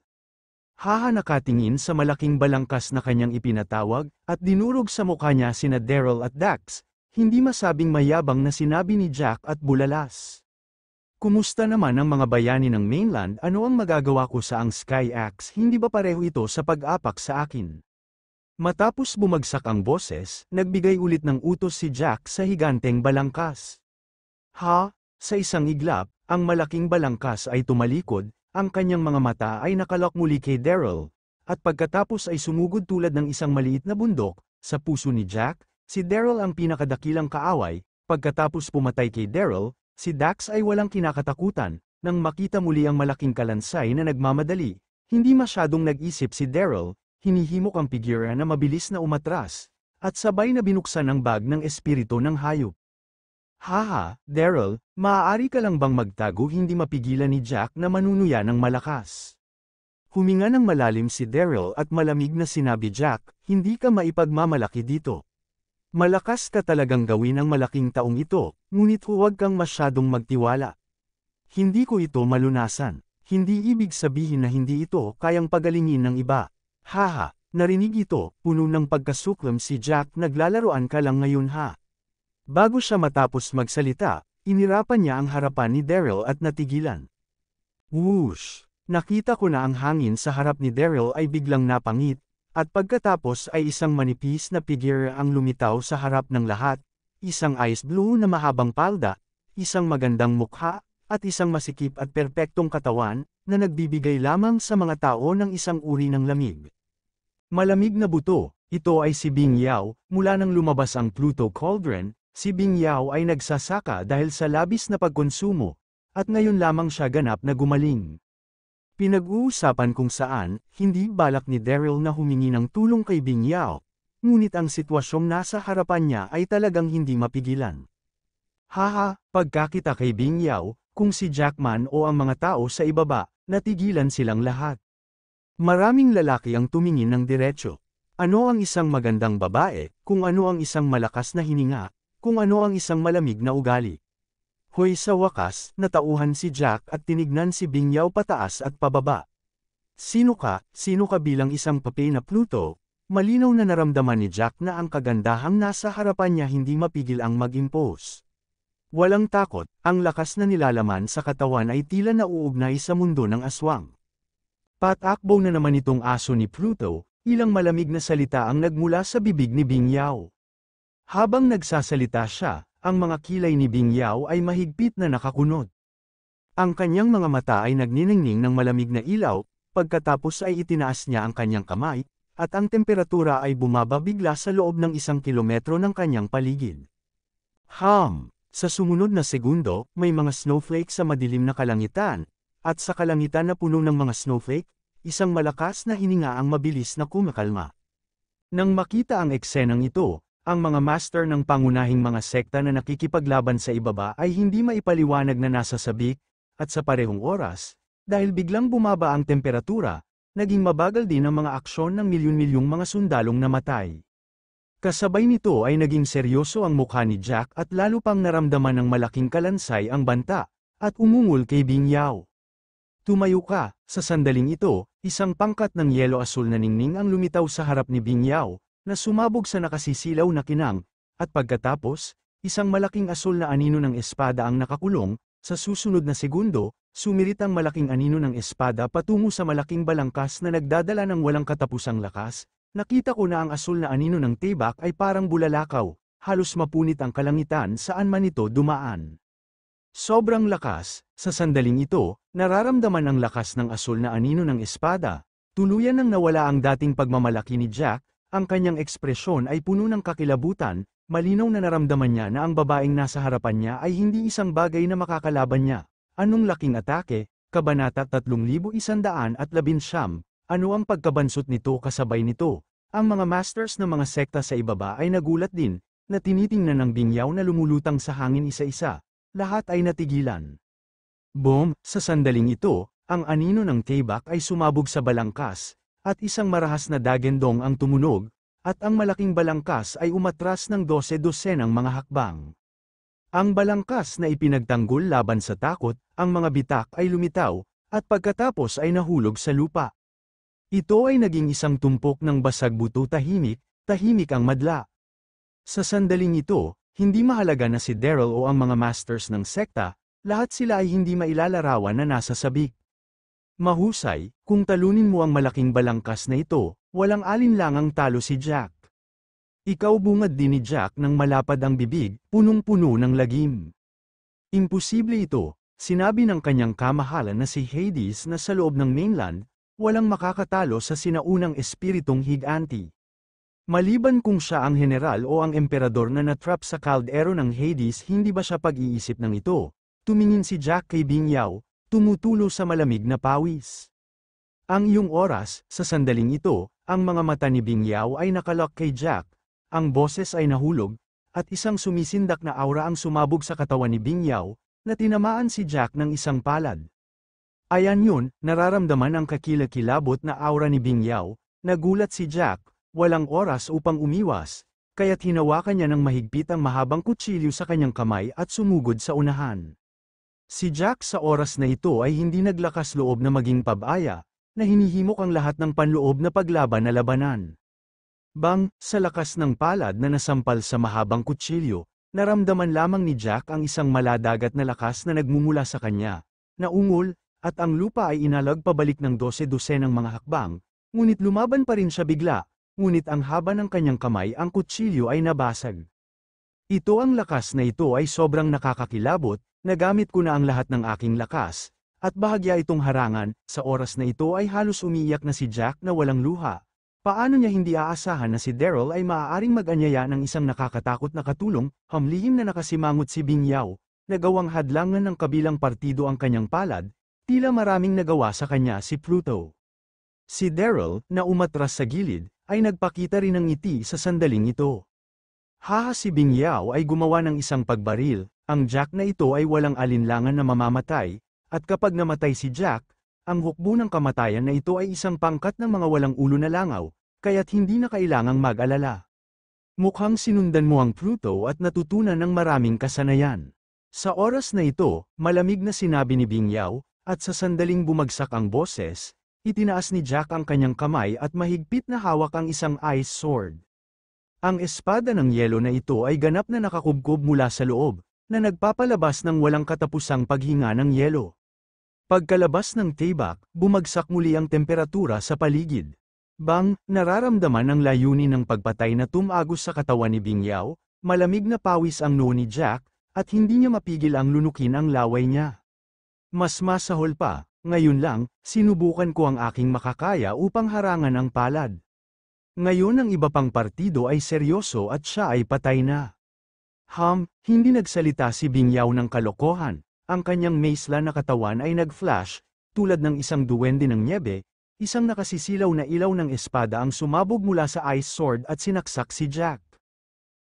Haha nakatingin sa malaking balangkas na kanyang ipinatawag, at dinurog sa mukha niya sina Daryl at Dax, hindi masabing mayabang na sinabi ni Jack at bulalas. Kumusta naman ang mga bayani ng mainland? Ano ang magagawa ko sa ang Sky Axe? Hindi ba pareho ito sa pag-apak sa akin? Matapos bumagsak ang boses, nagbigay ulit ng utos si Jack sa higanteng balangkas. Sa isang iglap, ang malaking balangkas ay tumalikod, ang kanyang mga mata ay nakalok muli kay Daryl, at pagkatapos ay sumugod tulad ng isang maliit na bundok, sa puso ni Jack, si Daryl ang pinakadakilang kaaway, pagkatapos pumatay kay Daryl, si Dax ay walang kinakatakutan, nang makita muli ang malaking kalansay na nagmamadali, hindi masyadong nag-isip si Daryl, hinihimok ang figura na mabilis na umatras, at sabay na binuksan ang bag ng espiritu ng hayop. Daryl, maaari ka lang bang magtago? Hindi mapigilan ni Jack na manunuya ng malakas. Huminga ng malalim si Daryl at malamig na sinabi Jack, hindi ka maipagmamalaki dito. Malakas ka talagang gawin ang malaking taong ito, ngunit huwag kang masyadong magtiwala. Hindi ko ito malunasan. Hindi ibig sabihin na hindi ito kayang pagalingin ng iba. Narinig ito, puno ng pagkasuklam si Jack. Naglalaroan ka lang ngayon Bago siya matapos magsalita, inirapan niya ang harapan ni Daryl at natigilan. Whoosh! Nakita ko na ang hangin sa harap ni Daryl ay biglang napangit, at pagkatapos ay isang manipis na figure ang lumitaw sa harap ng lahat, isang ice blue na mahabang palda, isang magandang mukha, at isang masikip at perpektong katawan, na nagbibigay lamang sa mga tao ng isang uri ng lamig. Malamig na buto, ito ay si Bing Yao. Mula nang lumabas ang Pluto Cauldron, si Bing Yao ay nagsasaka dahil sa labis na pagkonsumo, at ngayon lamang siya ganap na gumaling. Pinag-uusapan kung saan, hindi balak ni Daryl na humingi ng tulong kay Bing Yao, ngunit ang sitwasyong nasa harapan niya ay talagang hindi mapigilan. Pagkakita kay Bing Yao, kung si Jackman o ang mga tao sa ibaba, natigilan silang lahat. Maraming lalaki ang tumingin ng diretsyo. Ano ang isang magandang babae, kung ano ang isang malakas na hininga, kung ano ang isang malamig na ugali. Hoy, sa wakas, natauhan si Jack at tinignan si Bing Yao pataas at pababa. Sino ka bilang isang papi na Pluto? Malinaw na naramdaman ni Jack na ang kagandahang nasa harapan niya hindi mapigil ang mag-impose. Walang takot, ang lakas na nilalaman sa katawan ay tila nauugnay sa mundo ng aswang. Patakbo na naman itong aso ni Pluto, ilang malamig na salita ang nagmula sa bibig ni Bing Yao. Habang nagsasalita siya, ang mga kilay ni Bing Yao ay mahigpit na nakakunod. Ang kanyang mga mata ay nagniningning ng malamig na ilaw, pagkatapos ay itinaas niya ang kanyang kamay, at ang temperatura ay bumaba bigla sa loob ng 1 kilometro ng kanyang paligid. Sa sumunod na segundo, may mga snowflake sa madilim na kalangitan, at sa kalangitan na puno ng mga snowflake, isang malakas na hininga ang mabilis na kumakalma. Nang makita ang eksenang ito, ang mga master ng pangunahing mga sekta na nakikipaglaban sa ibaba ay hindi maipaliwanag na nasa sabik, at sa parehong oras, dahil biglang bumaba ang temperatura, naging mabagal din ang mga aksyon ng milyon-milyong mga sundalong namatay. Kasabay nito ay naging seryoso ang mukha ni Jack at lalo pang naramdaman ng malaking kalansay ang banta, at umungol kay Bing Yao. Tumayo ka. Sa sandaling ito, isang pangkat ng yelo-asul na ningning ang lumitaw sa harap ni Bing Yao, na sumabog sa nakasisilaw na kinang, at pagkatapos, isang malaking asul na anino ng espada ang nakakulong. Sa susunod na segundo, sumirit ang malaking anino ng espada patungo sa malaking balangkas na nagdadala ng walang katapusang lakas. Nakita ko na ang asul na anino ng tibak ay parang bulalakaw, halos mapunit ang kalangitan saan man ito dumaan. Sobrang lakas. Sa sandaling ito, nararamdaman ang lakas ng asul na anino ng espada. Tuluyan nang nawala ang dating pagmamalaki ni Jack. Ang kanyang ekspresyon ay puno ng kakilabutan, malinaw na naramdaman niya na ang babaeng nasa harapan niya ay hindi isang bagay na makakalaban niya. Anong laking atake? Kabanata 3119. Ano ang pagkabansot nito? Kasabay nito, Ang mga masters ng mga sekta sa ibaba ay nagulat din, na tinitingnan ng Bingyaw na lumulutang sa hangin isa-isa. Lahat ay natigilan. Boom, sa sandaling ito, ang anino ng Taybak ay sumabog sa balangkas, at isang marahas na dagendong ang tumunog, at ang malaking balangkas ay umatras ng 12-dosenang mga hakbang. Ang balangkas na ipinagtanggol laban sa takot, ang mga bitak ay lumitaw, at pagkatapos ay nahulog sa lupa. Ito ay naging isang tumpok ng basag buto tahimik ang madla. Sa sandaling ito, hindi mahalaga na si Daryl o ang mga masters ng sekta, lahat sila ay hindi mailalarawan na nasa sabik. Mahusay, kung talunin mo ang malaking balangkas na ito, walang alinlangang talo si Jack. Ikaw bungad din ni Jack nang malapad ang bibig, punong-puno ng lagim. Imposible ito, sinabi ng kanyang kamahalan na si Hades na sa loob ng mainland, walang makakatalo sa sinaunang espiritong higanti. Maliban kung siya ang general o ang emperador na natrap sa kaldero ng Hades, hindi ba siya pag-iisip ng ito? Tumingin si Jack kay Bingyaw, tumutulo sa malamig na pawis. Ang iyong oras, sa sandaling ito, ang mga mata ni Bingyaw ay nakalock kay Jack, ang boses ay nahulog, at isang sumisindak na aura ang sumabog sa katawan ni Bingyaw, na tinamaan si Jack ng isang palad. Ayan yun, nararamdaman ang kakilakilabot na aura ni Bingyaw, nagulat si Jack, walang oras upang umiwas, kaya't hinawakan niya ng mahigpit ang mahabang kutsilyo sa kanyang kamay at sumugod sa unahan. Si Jack sa oras na ito ay hindi naglakas loob na maging pabaya, na hinihimok ang lahat ng panloob na paglaban na labanan. Bang, sa lakas ng palad na nasampal sa mahabang kutsilyo, naramdaman lamang ni Jack ang isang maladagat na lakas na nagmumula sa kanya, naungol, at ang lupa ay inalag pabalik ng 12-dosenang mga hakbang, ngunit lumaban pa rin siya bigla, ngunit ang haba ng kanyang kamay ang kutsilyo ay nabasag. Ito ang lakas na ito ay sobrang nakakakilabot, nagamit ko na ang lahat ng aking lakas, at bahagya itong harangan, sa oras na ito ay halos umiiyak na si Jack na walang luha. Paano niya hindi aasahan na si Daryl ay maaaring mag-anyaya ng isang nakakatakot na katulong, hamlihim na nakasimangot si Bingyaw, nagawang hadlangan ng kabilang partido ang kanyang palad, tila maraming nagawa sa kanya si Pluto. Si Daryl, na umatras sa gilid, ay nagpakita rin ng ngiti sa sandaling ito. Haha, si Bingyaw ay gumawa ng isang pagbaril, ang Jack na ito ay walang alinlangan na mamamatay, at kapag namatay si Jack, ang hukbo ng kamatayan na ito ay isang pangkat ng mga walang ulo na langaw, kaya't hindi na kailangang mag-alala. Mukhang sinundan mo ang Pluto at natutunan ng maraming kasanayan. Sa oras na ito, malamig na sinabi ni Bingyaw, at sa sandaling bumagsak ang boses, itinaas ni Jack ang kanyang kamay at mahigpit na hawak ang isang ice sword. Ang espada ng yelo na ito ay ganap na nakakubkob mula sa loob, na nagpapalabas ng walang katapusang paghinga ng yelo. Pagkalabas ng Taybak, bumagsak muli ang temperatura sa paligid. Bang, nararamdaman ang layunin ng pagpatay na tumagos sa katawan ni Bingyaw, malamig na pawis ang noo ni Jack, at hindi niya mapigil ang lunukin ang laway niya. Mas masahol pa, ngayon lang, sinubukan ko ang aking makakaya upang harangan ang palad. Ngayon ang iba pang partido ay seryoso at siya ay patay na. Hindi nagsalita si Bingyaw ng kalokohan, ang kanyang maisla na katawan ay nag-flash, tulad ng isang duwende ng nyebe, isang nakasisilaw na ilaw ng espada ang sumabog mula sa ice sword at sinaksak si Jack.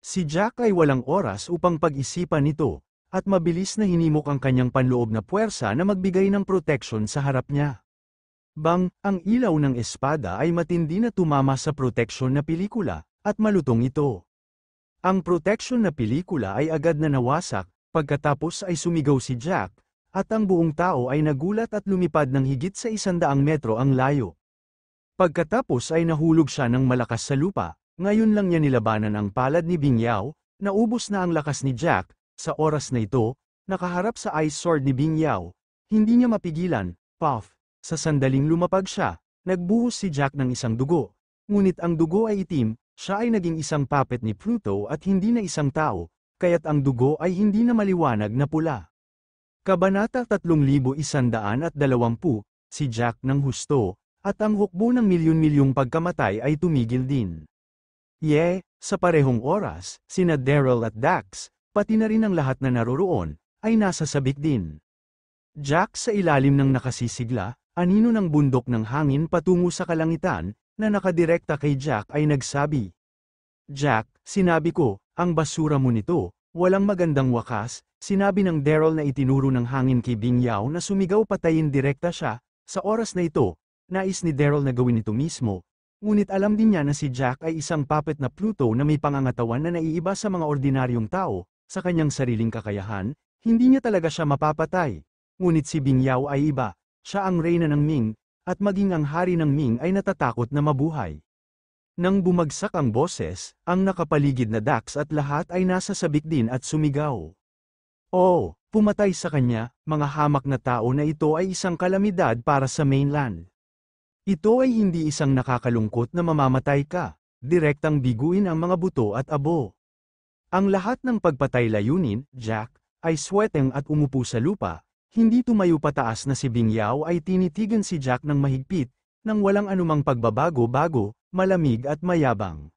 Si Jack ay walang oras upang pag-isipan nito, at mabilis na hinimok ang kanyang panloob na puwersa na magbigay ng proteksyon sa harap niya. Bang, ang ilaw ng espada ay matindi na tumama sa proteksyon na pelikula, at malutong ito. Ang proteksyon na pelikula ay agad na nawasak, pagkatapos ay sumigaw si Jack, at ang buong tao ay nagulat at lumipad ng higit sa 100 metro ang layo. Pagkatapos ay nahulog siya ng malakas sa lupa, ngayon lang niya nilabanan ang palad ni Bingyaw, naubos na ang lakas ni Jack, sa oras na ito, nakaharap sa ice sword ni Bingyaw, hindi niya mapigilan, puff. Sa sandaling lumapag siya, nagbuhos si Jack ng isang dugo. Ngunit ang dugo ay itim, siya ay naging isang puppet ni Pluto at hindi na isang tao, kaya't ang dugo ay hindi na maliwanag na pula. Kabanata 3120, si Jack ng husto, at ang hukbo ng milyon-milyong pagkamatay ay tumigil din. Sa parehong oras, sina Daryl at Dax, pati na rin ang lahat na naroroon, ay nasa sabik din. Jack sa ilalim ng nakasisigla, anino ng bundok ng hangin patungo sa kalangitan, na nakadirekta kay Jack ay nagsabi. Jack, sinabi ko, ang basura mo nito, walang magandang wakas, sinabi ng Daryl na itinuro ng hangin kay Bing Yao na sumigaw patayin direkta siya. Sa oras na ito, nais ni Daryl na gawin ito mismo. Ngunit alam din niya na si Jack ay isang puppet na Pluto na may pangangatawan na naiiba sa mga ordinaryong tao, sa kanyang sariling kakayahan, hindi niya talaga siya mapapatay. Ngunit si Bing Yao ay iba, siya ang reyna ng Ming, at maging ang hari ng Ming ay natatakot na mabuhay. Nang bumagsak ang boses, ang nakapaligid na Dax at lahat ay nasa sabik din at sumigaw. Oh, pumatay sa kanya, mga hamak na tao na ito ay isang kalamidad para sa mainland. Ito ay hindi isang nakakalungkot na mamamatay ka, direktang biguin ang mga buto at abo. Ang lahat ng pagpatay layunin, Jack, ay sweteng at umupo sa lupa, hindi tumayo pataas na si Bing Yao ay tinitigan si Jack ng mahigpit, nang walang anumang pagbabago-bago, malamig at mayabang.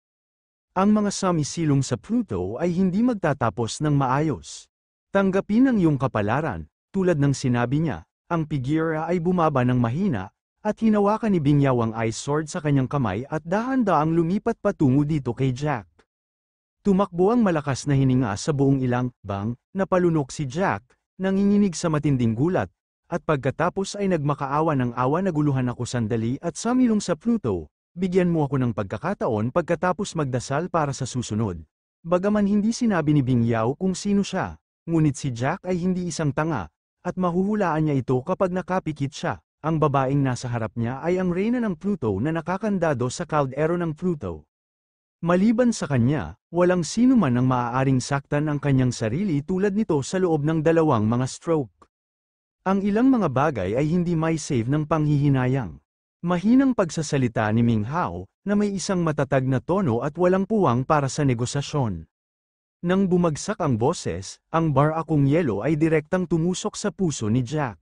Ang mga samisilong sa Pluto ay hindi magtatapos ng maayos. Tanggapin ang iyong kapalaran, tulad ng sinabi niya, ang Pigira ay bumaba ng mahina, at hinawakan ni Bing Yao ang ice sword sa kanyang kamay at dahan-daang lumipat patungo dito kay Jack. Tumakbo ang malakas na hininga sa buong ilang, napalunok si Jack, nanginginig sa matinding gulat, at pagkatapos ay nagmakaawa ng awa naguluhan ako sandali at samilong sa Pluto, bigyan mo ako ng pagkakataon pagkatapos magdasal para sa susunod. Bagaman hindi sinabi ni Bing Yao kung sino siya, ngunit si Jack ay hindi isang tanga, at mahuhulaan niya ito kapag nakapikit siya. Ang babaeng nasa harap niya ay ang reyna ng Pluto na nakakandado sa kaldero ng Pluto. Maliban sa kanya, walang sino man ang maaaring saktan ang kanyang sarili tulad nito sa loob ng dalawang mga stroke. Ang ilang mga bagay ay hindi may save ng panghihinayang. Mahinang pagsasalita ni Ming Hao, na may isang matatag na tono at walang puwang para sa negosasyon. Nang bumagsak ang boses, ang bar akong yelo ay direktang tumusok sa puso ni Jack.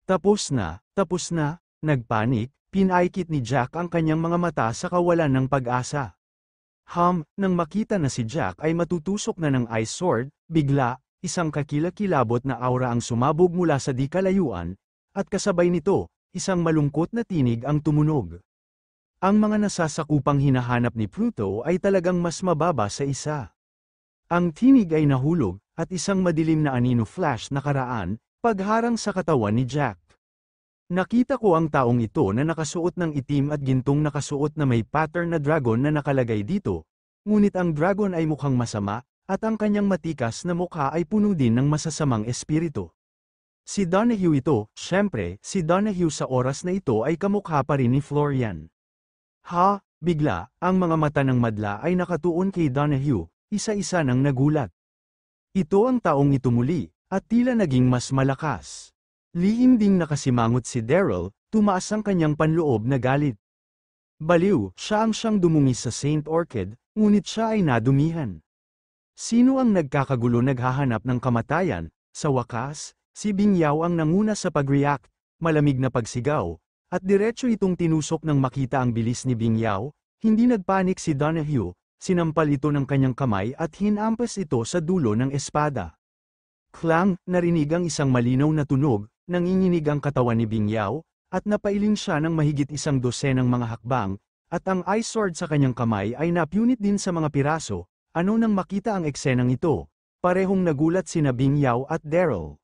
Tapos na, nagpanik, pinaikit ni Jack ang kanyang mga mata sa kawalan ng pag-asa. Nang makita na si Jack ay matutusok na ng ice sword, bigla, isang kakilakilabot na aura ang sumabog mula sa di kalayuan, at kasabay nito, isang malungkot na tinig ang tumunog. Ang mga nasasakupang hinahanap ni Pluto ay talagang mas mababa sa isa. Ang tinig ay nahulog, at isang madilim na anino flash nakaraan, pagharang sa katawan ni Jack. Nakita ko ang taong ito na nakasuot ng itim at gintong nakasuot na may pattern na dragon na nakalagay dito, ngunit ang dragon ay mukhang masama, at ang kanyang matikas na mukha ay puno din ng masasamang espiritu. Si Donahue ito, syempre, si Donahue sa oras na ito ay kamukha pa rin ni Florian. Bigla, ang mga mata ng madla ay nakatuon kay Donahue, isa-isa nang nagulat. Ito ang taong ito muli, at tila naging mas malakas. Lihim ding nakasimangot si Daryl, tumaas ang kanyang panloob na galit. Baliw, siya ang siyang dumungis sa Saint Orchid, ngunit siya ay nadumihan. Sino ang nagkakagulo naghahanap ng kamatayan? Sa wakas, si Bing Yao ang nanguna sa pag-react, malamig na pagsigaw, at diretso itong tinusok nang makita ang bilis ni Bing Yao, hindi nagpanik si Donahue, sinampal ito ng kanyang kamay at hinampas ito sa dulo ng espada. Klang, narinig ang isang malinaw na tunog, nanginginig ang katawan ni Bing Yao, at napailing siya ng mahigit 12 mga hakbang, at ang ice sword sa kanyang kamay ay napunit din sa mga piraso. Nang makita ang eksenang ito, parehong nagulat sina Bing Yao at Daryl.